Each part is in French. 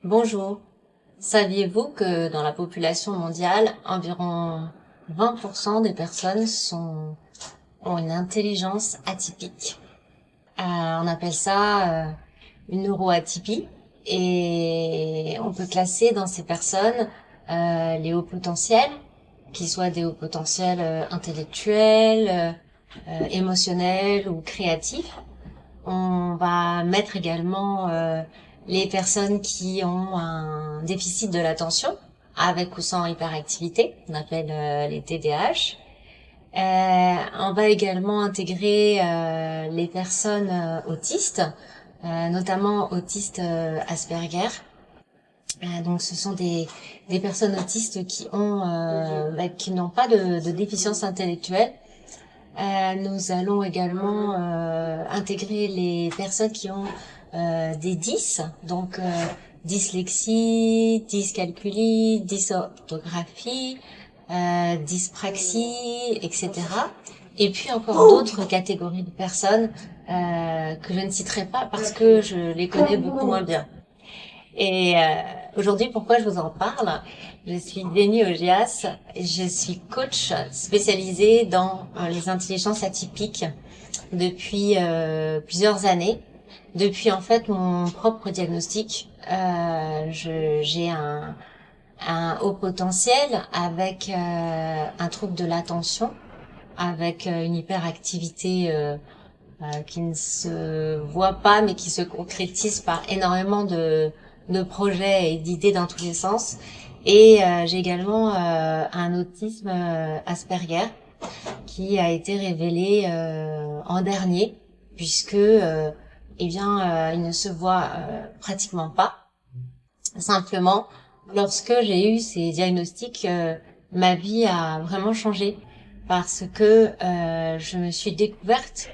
Bonjour. Saviez-vous que dans la population mondiale, environ 20% des personnes ont une intelligence atypique? On appelle ça une neuroatypie et on peut classer dans ces personnes les hauts potentiels, qu'ils soient des hauts potentiels intellectuels, émotionnels ou créatifs. On va mettre également les personnes qui ont un déficit de l'attention, avec ou sans hyperactivité, on appelle les TDAH. On va également intégrer les personnes autistes, notamment autistes Asperger. Donc ce sont des personnes autistes qui n'ont pas de déficience intellectuelle. Nous allons également intégrer les personnes qui ont des dys, donc dyslexie, dyscalculie, dysorthographie, dyspraxie, etc. Et puis encore d'autres catégories de personnes que je ne citerai pas parce que je les connais beaucoup moins bien. Et aujourd'hui, pourquoi je vous en parle? Je suis Déni Ogias, je suis coach spécialisée dans les intelligences atypiques depuis plusieurs années. Depuis en fait mon propre diagnostic, j'ai un haut potentiel avec un trouble de l'attention, avec une hyperactivité qui ne se voit pas mais qui se concrétise par énormément de projets et d'idées dans tous les sens. Et j'ai également un autisme Asperger qui a été révélé en dernier, puisque il ne se voit pratiquement pas. Simplement, lorsque j'ai eu ces diagnostics, ma vie a vraiment changé parce que je me suis découverte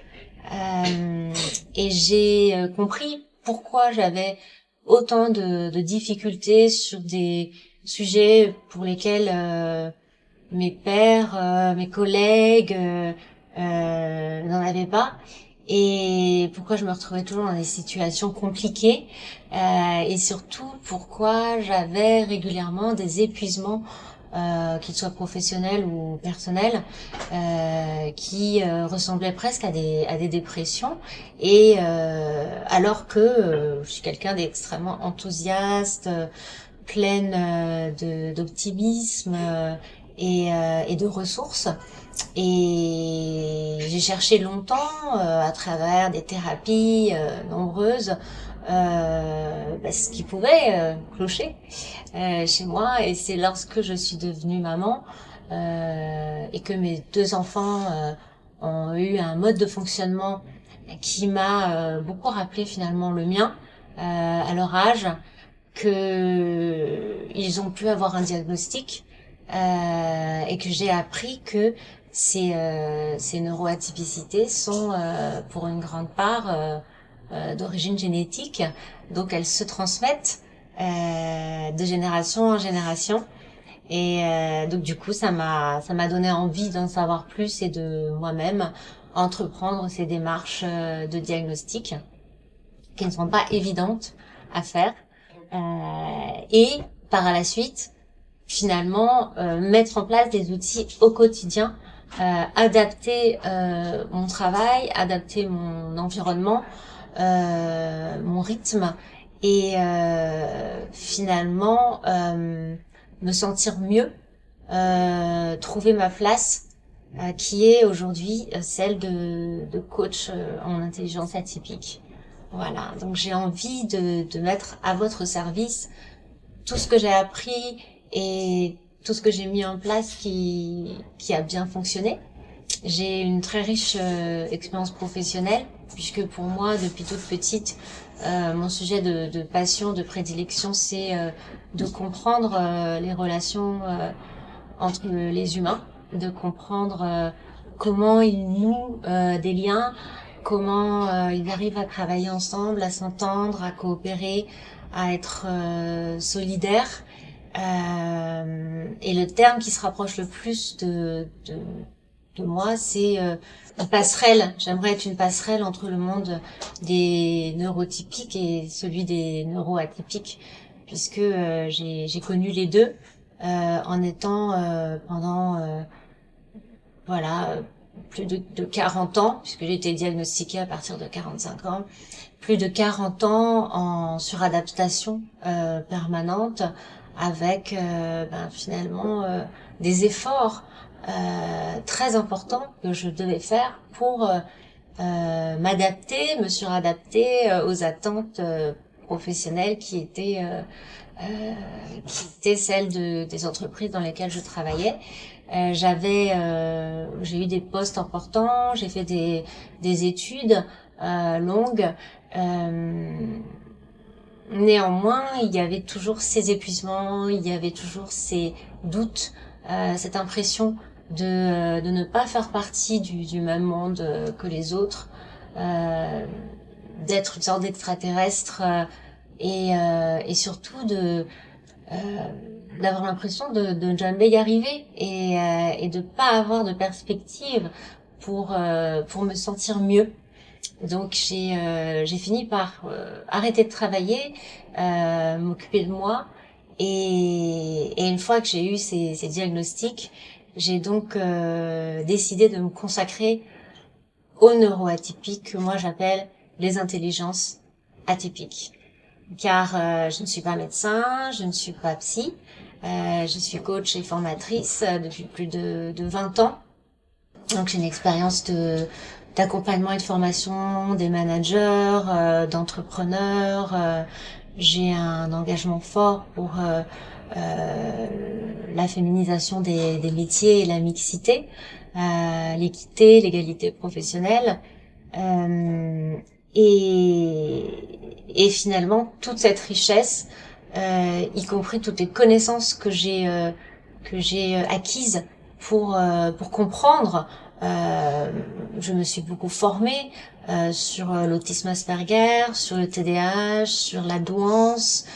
et j'ai compris pourquoi j'avais autant de difficultés sur des sujets pour lesquels mes pairs, mes collègues n'en avaient pas, et pourquoi je me retrouvais toujours dans des situations compliquées, et surtout pourquoi j'avais régulièrement des épuisements, qu'ils soient professionnels ou personnels, qui ressemblaient presque à des dépressions, et alors que je suis quelqu'un d'extrêmement enthousiaste, pleine d'optimisme et de ressources. Et j'ai cherché longtemps, à travers des thérapies nombreuses, ce qui pouvait clocher chez moi. Et c'est lorsque je suis devenue maman et que mes deux enfants ont eu un mode de fonctionnement qui m'a beaucoup rappelé finalement le mien à leur âge, que ils ont pu avoir un diagnostic et que j'ai appris que ces neuroatypicités sont pour une grande part d'origine génétique, donc elles se transmettent de génération en génération. Et donc du coup, ça m'a donné envie d'en savoir plus et de moi-même entreprendre ces démarches de diagnostic qui ne sont pas évidentes à faire. Et par la suite, finalement, mettre en place des outils au quotidien, adapter mon travail, adapter mon environnement, mon rythme, et finalement me sentir mieux, trouver ma place qui est aujourd'hui celle de coach en intelligence atypique. Voilà, donc j'ai envie de mettre à votre service tout ce que j'ai appris et tout ce que j'ai mis en place qui a bien fonctionné. J'ai une très riche expérience professionnelle, puisque pour moi, depuis toute petite, mon sujet de passion, de prédilection, c'est de comprendre les relations entre les humains, de comprendre comment ils nouent des liens, comment ils arrivent à travailler ensemble, à s'entendre, à coopérer, à être solidaires. Et le terme qui se rapproche le plus de moi, c'est une passerelle. J'aimerais être une passerelle entre le monde des neurotypiques et celui des neuroatypiques, puisque j'ai connu les deux en étant pendant plus de 40 ans, puisque j'ai été diagnostiquée à partir de 45 ans, plus de 40 ans en suradaptation permanente, avec finalement des efforts très importants que je devais faire pour m'adapter, me suradapter aux attentes professionnelles qui étaient celles des entreprises dans lesquelles je travaillais. J'ai eu des postes importants, j'ai fait des études longues. Néanmoins, il y avait toujours ces épuisements, il y avait toujours ces doutes, cette impression de ne pas faire partie du même monde que les autres, d'être une sorte d'extraterrestre et surtout d'avoir l'impression de ne jamais y arriver et de pas avoir de perspective pour me sentir mieux. Donc j'ai fini par arrêter de travailler, m'occuper de moi et une fois que j'ai eu ces diagnostics, j'ai donc décidé de me consacrer aux neuroatypiques que moi j'appelle les intelligences atypiques. Car je ne suis pas médecin, je ne suis pas psy, je suis coach et formatrice depuis plus de 20 ans. Donc j'ai une expérience d'accompagnement et de formation des managers, d'entrepreneurs. J'ai un engagement fort pour la féminisation des métiers et la mixité, l'équité, l'égalité professionnelle. Et finalement, toute cette richesse, y compris toutes les connaissances que j'ai acquises pour comprendre. Je me suis beaucoup formée sur l'autisme Asperger, sur le TDAH, sur la douance,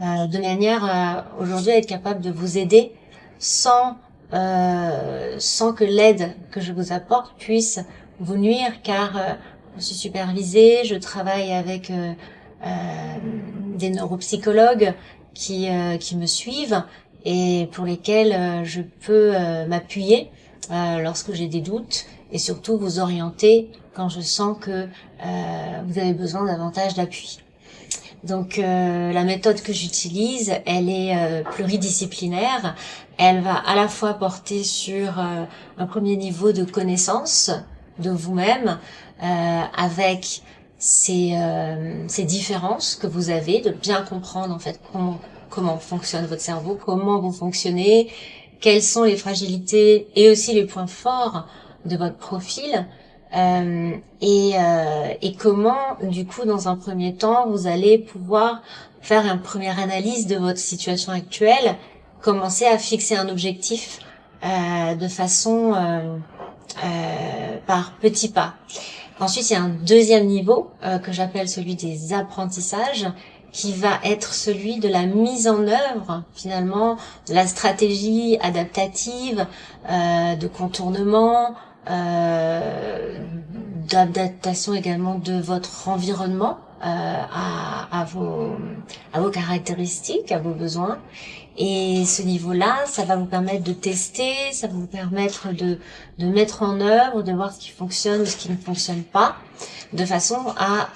de manière aujourd'hui à être capable de vous aider sans que l'aide que je vous apporte puisse vous nuire, car je suis supervisée, je travaille avec des neuropsychologues qui me suivent et pour lesquels je peux m'appuyer lorsque j'ai des doutes et surtout vous orienter quand je sens que vous avez besoin davantage d'appui. Donc la méthode que j'utilise, elle est pluridisciplinaire. Elle va à la fois porter sur un premier niveau de connaissance de vous-même, avec ces différences que vous avez, de bien comprendre en fait comment fonctionne votre cerveau, comment vous fonctionnez, quelles sont les fragilités et aussi les points forts de votre profil, et comment, du coup, dans un premier temps, vous allez pouvoir faire une première analyse de votre situation actuelle, commencer à fixer un objectif de façon par petits pas. Ensuite, il y a un deuxième niveau que j'appelle celui des apprentissages, qui va être celui de la mise en œuvre, finalement, de la stratégie adaptative, de contournement, d'adaptation également de votre environnement à vos caractéristiques, à vos besoins. Et ce niveau-là, ça va vous permettre de tester, ça va vous permettre de mettre en œuvre, de voir ce qui fonctionne, ce qui ne fonctionne pas, de façon à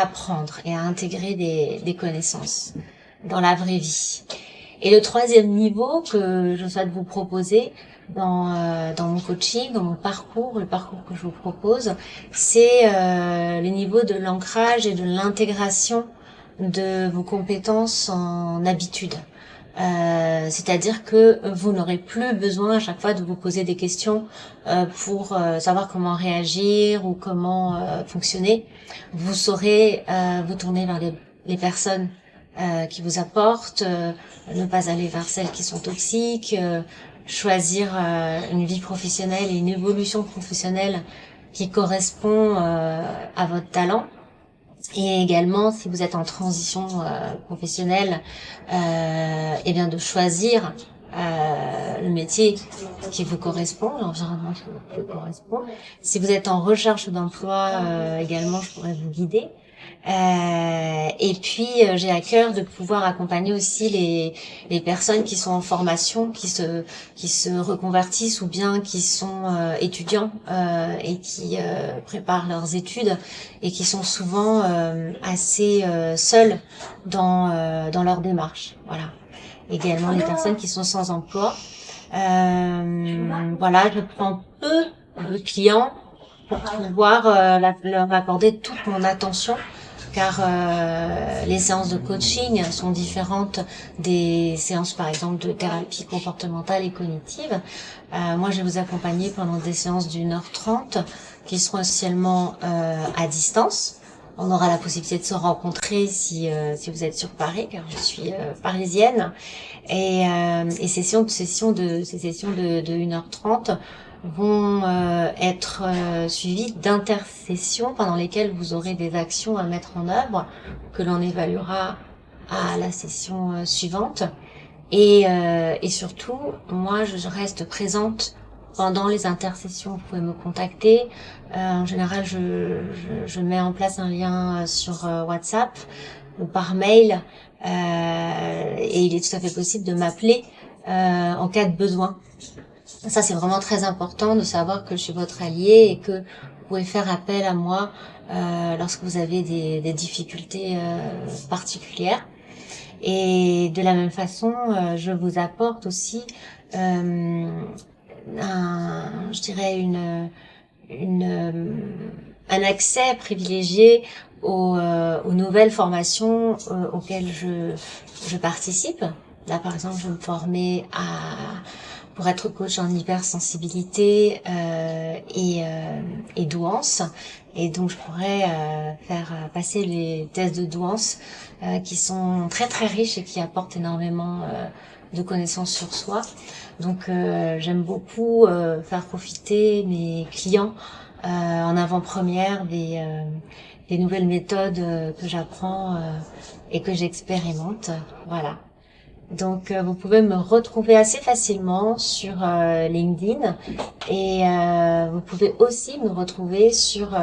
apprendre et à intégrer des connaissances dans la vraie vie. Et le troisième niveau que je souhaite vous proposer dans mon coaching, dans mon parcours, le parcours que je vous propose, c'est le niveau de l'ancrage et de l'intégration de vos compétences en habitude. C'est-à-dire que vous n'aurez plus besoin à chaque fois de vous poser des questions pour savoir comment réagir ou comment fonctionner. Vous saurez vous tourner vers les personnes qui vous apportent, ne pas aller vers celles qui sont toxiques, choisir une vie professionnelle et une évolution professionnelle qui correspond à votre talent. Et également, si vous êtes en transition professionnelle, eh bien de choisir le métier qui vous correspond, l'environnement qui vous correspond. Si vous êtes en recherche d'emploi, également, je pourrais vous guider. Et puis j'ai à cœur de pouvoir accompagner aussi les personnes qui sont en formation, qui se reconvertissent ou bien qui sont étudiants et qui préparent leurs études et qui sont souvent assez seuls dans leur démarche. Voilà. Également les personnes qui sont sans emploi. Voilà, je prends peu de clients pour pouvoir leur accorder toute mon attention, car les séances de coaching sont différentes des séances par exemple de thérapie comportementale et cognitive. Moi je vais vous accompagner pendant des séances d'1h30 qui seront essentiellement à distance. On aura la possibilité de se rencontrer si vous êtes sur Paris, car je suis parisienne. Et ces sessions de 1h30 vont être suivies d'intercessions pendant lesquelles vous aurez des actions à mettre en œuvre que l'on évaluera à la session suivante. Et surtout, moi, je reste présente pendant les intercessions. Vous pouvez me contacter. En général, je mets en place un lien sur WhatsApp ou par mail. Et il est tout à fait possible de m'appeler en cas de besoin. Ça, c'est vraiment très important de savoir que je suis votre allié et que vous pouvez faire appel à moi lorsque vous avez des difficultés particulières. Et de la même façon, je vous apporte aussi je dirais un accès privilégié aux nouvelles formations auxquelles je participe. Là, par exemple, je vais me former pour être coach en hypersensibilité et douance. Et donc, je pourrais faire passer les tests de douance qui sont très très riches et qui apportent énormément de connaissances sur soi. Donc, j'aime beaucoup faire profiter mes clients en avant-première des nouvelles méthodes que j'apprends et que j'expérimente. Voilà. Donc, vous pouvez me retrouver assez facilement sur LinkedIn et vous pouvez aussi me retrouver sur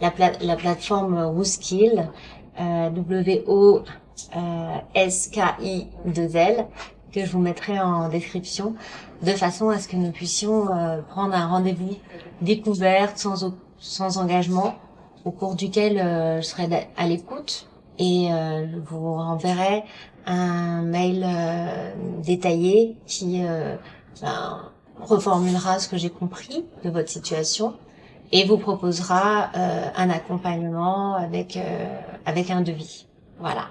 la plateforme WooSkill, WOSKI2L, que je vous mettrai en description, de façon à ce que nous puissions prendre un rendez-vous découverte sans engagement, au cours duquel je serai à l'écoute et je vous renverrai un mail détaillé qui reformulera ce que j'ai compris de votre situation et vous proposera un accompagnement avec un devis. Voilà.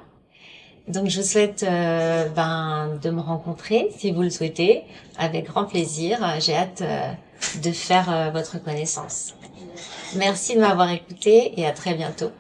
Donc je vous souhaite de me rencontrer si vous le souhaitez, avec grand plaisir. J'ai hâte de faire votre connaissance. Merci de m'avoir écouté et à très bientôt.